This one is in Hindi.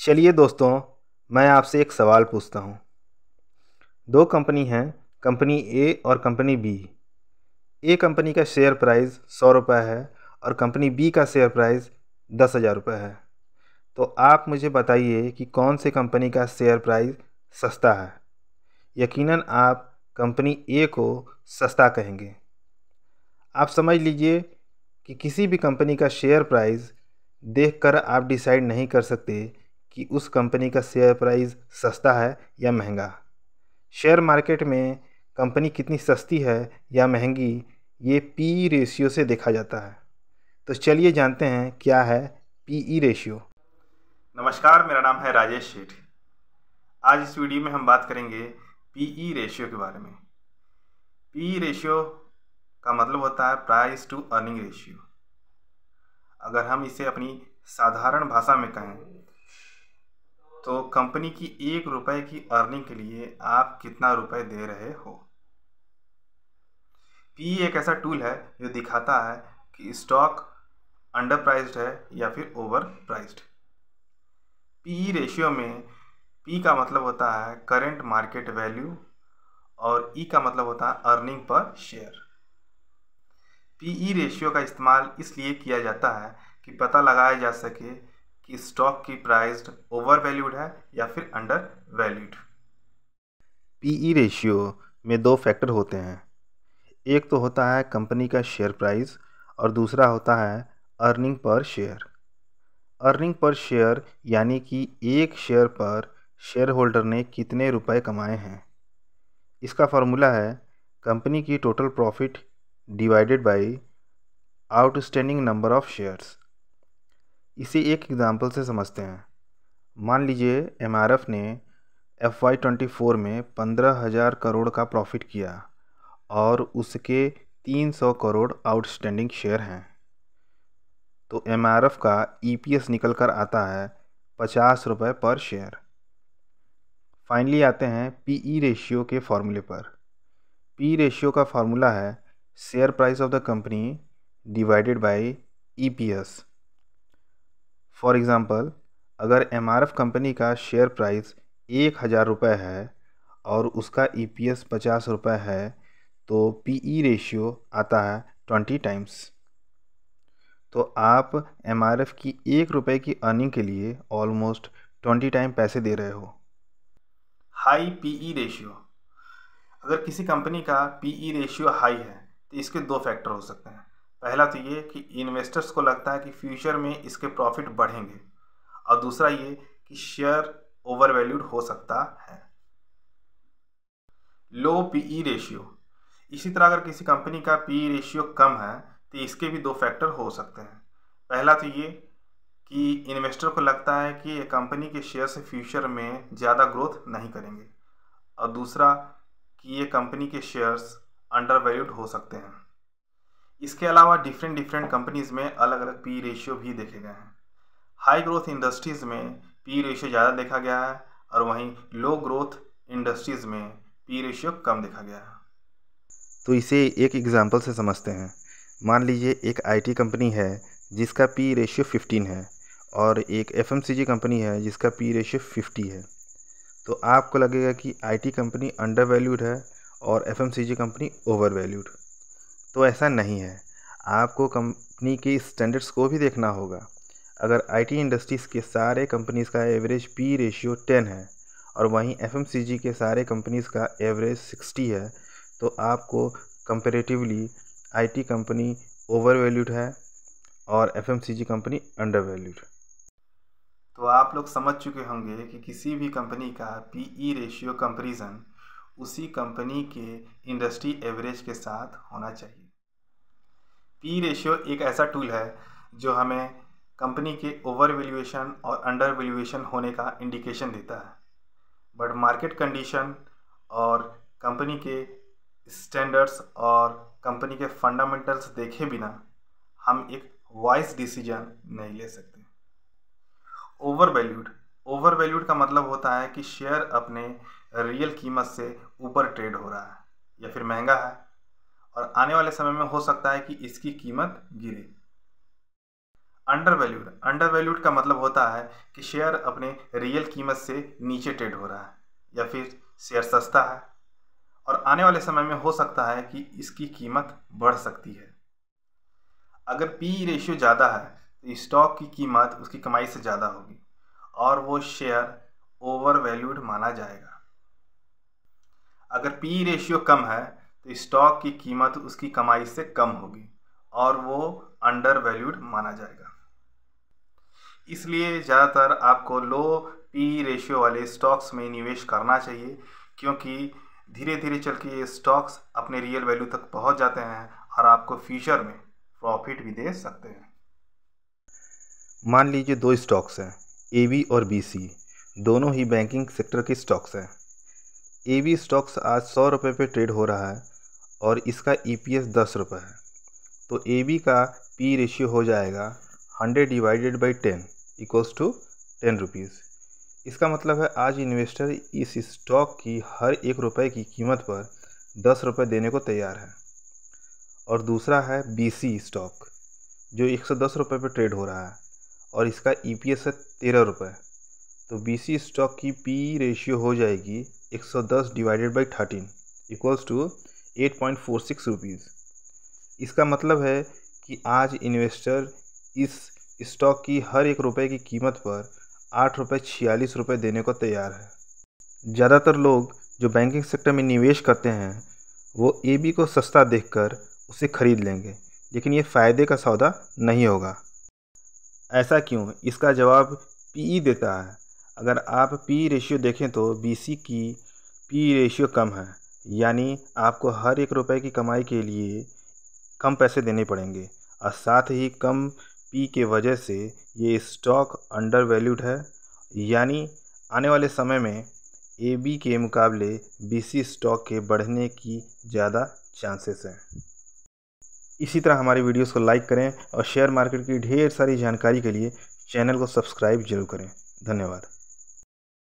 चलिए दोस्तों, मैं आपसे एक सवाल पूछता हूँ। दो कंपनी हैं, कंपनी ए और कंपनी बी। ए कंपनी का शेयर प्राइस 100 रुपये है और कंपनी बी का शेयर प्राइस 10,000 रुपये है। तो आप मुझे बताइए कि कौन सी कंपनी का शेयर प्राइस सस्ता है। यकीनन आप कंपनी ए को सस्ता कहेंगे। आप समझ लीजिए कि किसी भी कंपनी का शेयर प्राइस देखकर आप डिसाइड नहीं कर सकते कि उस कंपनी का शेयर प्राइस सस्ता है या महंगा। शेयर मार्केट में कंपनी कितनी सस्ती है या महंगी, ये पी रेशियो से देखा जाता है। तो चलिए जानते हैं क्या है पीई रेशियो। नमस्कार, मेरा नाम है राजेश सेठ। आज इस वीडियो में हम बात करेंगे पीई रेशियो के बारे में। पीई रेशियो का मतलब होता है प्राइस टू अर्निंग रेशियो। अगर हम इसे अपनी साधारण भाषा में कहें तो कंपनी की 1 रुपये की अर्निंग के लिए आप कितना रुपए दे रहे हो। पीई एक ऐसा टूल है जो दिखाता है कि स्टॉक अंडर प्राइस्ड है या फिर ओवर प्राइस्ड। पीई रेशियो में पी का मतलब होता है करेंट मार्केट वैल्यू और ई का मतलब होता है earning per share. PE ratio का इस्तेमाल इसलिए किया जाता है कि पता लगाया जा सके कि स्टॉक की प्राइस ओवर वैल्यूड है या फिर अंडर वैल्यूड। पीई रेशियो में दो फैक्टर होते हैं। एक तो होता है कंपनी का शेयर प्राइस और दूसरा होता है earning per share. Earning per share यानी कि एक शेयर पर शेयर होल्डर ने कितने रुपए कमाए हैं। इसका फार्मूला है कंपनी की total profit divided by outstanding number of shares. इसे एक एग्जांपल से समझते हैं। मान लीजिए एमआरएफ ने FY24 में 15,000 करोड़ का प्रॉफिट किया और उसके 300 करोड़ आउटस्टैंडिंग शेयर हैं। तो एमआरएफ का ईपीएस निकल कर आता है 50 रुपये पर शेयर। फाइनली आते हैं पीई रेशियो के फॉर्मूले पर। पी रेशियो का फार्मूला है share price of the company divided by EPS. For example, अगर एमआरएफ कंपनी का शेयर प्राइस 1,000 रुपये है और उसका ईपीएस 50 रुपये है तो पीई रेशियो आता है 20 टाइम्स। तो आप एमआरएफ की 1 रुपये की अर्निंग के लिए ऑलमोस्ट 20 टाइम पैसे दे रहे हो। High PE ratio. अगर किसी कंपनी का पीई रेशियो हाई है तो इसके दो फैक्टर हो सकते हैं। पहला तो ये कि इन्वेस्टर्स को लगता है कि फ्यूचर में इसके प्रॉफिट बढ़ेंगे, और दूसरा ये कि शेयर ओवर वैल्यूड हो सकता है। लो पीई रेशियो। इसी तरह अगर किसी कंपनी का पीई रेशियो कम है तो इसके भी दो फैक्टर हो सकते हैं। पहला तो ये कि इन्वेस्टर को लगता है कि ये कंपनी के शेयर से फ्यूचर में ज़्यादा ग्रोथ नहीं करेंगे, और दूसरा कि ये कंपनी के शेयर्स अंडर वैल्यूड हो सकते हैं। इसके अलावा डिफरेंट डिफरेंट कंपनीज़ में अलग अलग पी रेशियो भी देखे गए हैं। हाई ग्रोथ इंडस्ट्रीज़ में पी रेशियो ज़्यादा देखा गया है और वहीं लो ग्रोथ इंडस्ट्रीज़ में पी रेशियो कम देखा गया है। तो इसे एक एग्जांपल से समझते हैं। मान लीजिए एक आईटी कंपनी है जिसका पी रेशियो 15 है और एक एफएमसीजी कंपनी है जिसका पी रेशियो 50 है। तो आपको लगेगा कि आईटी कंपनी अंडर वैल्यूड है और एफएमसीजी कंपनी ओवर वैल्यूड। तो ऐसा नहीं है। आपको कंपनी के स्टैंडर्ड्स को भी देखना होगा। अगर आईटी इंडस्ट्रीज़ के सारे कंपनीज़ का एवरेज पी रेशियो 10 है और वहीं एफएमसीजी के सारे कंपनीज़ का एवरेज 60 है तो आपको comparatively IT company over valued है और एफएमसीजी कंपनी अंडर वैल्यूड। तो आप लोग समझ चुके होंगे कि किसी भी कंपनी का पीई रेशियो कंपैरिजन उसी कंपनी के इंडस्ट्री एवरेज के साथ होना चाहिए। पी रेशियो एक ऐसा टूल है जो हमें कंपनी के ओवर वैल्यूएशन और अंडर वैल्यूएशन होने का इंडिकेशन देता है। बट मार्केट कंडीशन और कंपनी के स्टैंडर्ड्स और कंपनी के फंडामेंटल्स देखे बिना हम एक वाइज डिसीजन नहीं ले सकते। ओवर वैल्यूड का मतलब होता है कि शेयर अपने रियल कीमत से ऊपर ट्रेड हो रहा है या फिर महंगा है और आने वाले समय में हो सकता है कि इसकी कीमत गिरे। अंडर वैल्यूड का मतलब होता है कि शेयर अपने रियल कीमत से नीचे ट्रेड हो रहा है या फिर शेयर सस्ता है और आने वाले समय में हो सकता है कि इसकी कीमत बढ़ सकती है। अगर पी रेशियो ज़्यादा है तो स्टॉक की कीमत उसकी कमाई से ज़्यादा होगी और वो शेयर ओवर वैल्यूड माना जाएगा। अगर पी रेशियो कम है तो स्टॉक की कीमत उसकी कमाई से कम होगी और वो अंडर वैल्यूड माना जाएगा। इसलिए ज़्यादातर आपको लो पी रेशियो वाले स्टॉक्स में निवेश करना चाहिए, क्योंकि धीरे धीरे चल के ये स्टॉक्स अपने रियल वैल्यू तक पहुंच जाते हैं और आपको फ्यूचर में प्रॉफिट भी दे सकते हैं। मान लीजिए दो स्टॉक्स हैं, एवी और बीसी, दोनों ही बैंकिंग सेक्टर के स्टॉक्स हैं। एवी स्टॉक्स आज 100 रुपये पे ट्रेड हो रहा है और इसका ईपीएस 10 रुपये है, तो एवी का पी रेशियो हो जाएगा 100 divided by 10 equals to 10 rupees. इसका मतलब है आज इन्वेस्टर इस स्टॉक की हर 1 रुपये की कीमत पर 10 रुपये देने को तैयार है। और दूसरा है बीसी स्टॉक जो 110 रुपये पे ट्रेड हो रहा है और इसका ईपीएस है 13 रुपये, तो बीसी स्टॉक की पी रेशियो हो जाएगी 110 divided by 13 equals to 8.46 rupees. इसका मतलब है कि आज इन्वेस्टर इस स्टॉक की हर 1 रुपये की कीमत पर 8.46 रुपये देने को तैयार है। ज़्यादातर लोग जो बैंकिंग सेक्टर में निवेश करते हैं वो एबी को सस्ता देखकर उसे खरीद लेंगे, लेकिन ये फ़ायदे का सौदा नहीं होगा। ऐसा क्यों? इसका जवाब पीई देता है। अगर आप पी रेशियो देखें तो बीसी की पी रेशियो कम है, यानी आपको हर 1 रुपये की कमाई के लिए कम पैसे देने पड़ेंगे और साथ ही कम पी के वजह से ये स्टॉक अंडर वैल्यूड है, यानी आने वाले समय में एबी के मुकाबले बीसी स्टॉक के बढ़ने की ज़्यादा चांसेस हैं। इसी तरह हमारी वीडियोस को लाइक करें और शेयर मार्केट की ढेर सारी जानकारी के लिए चैनल को सब्सक्राइब जरूर करें। धन्यवाद।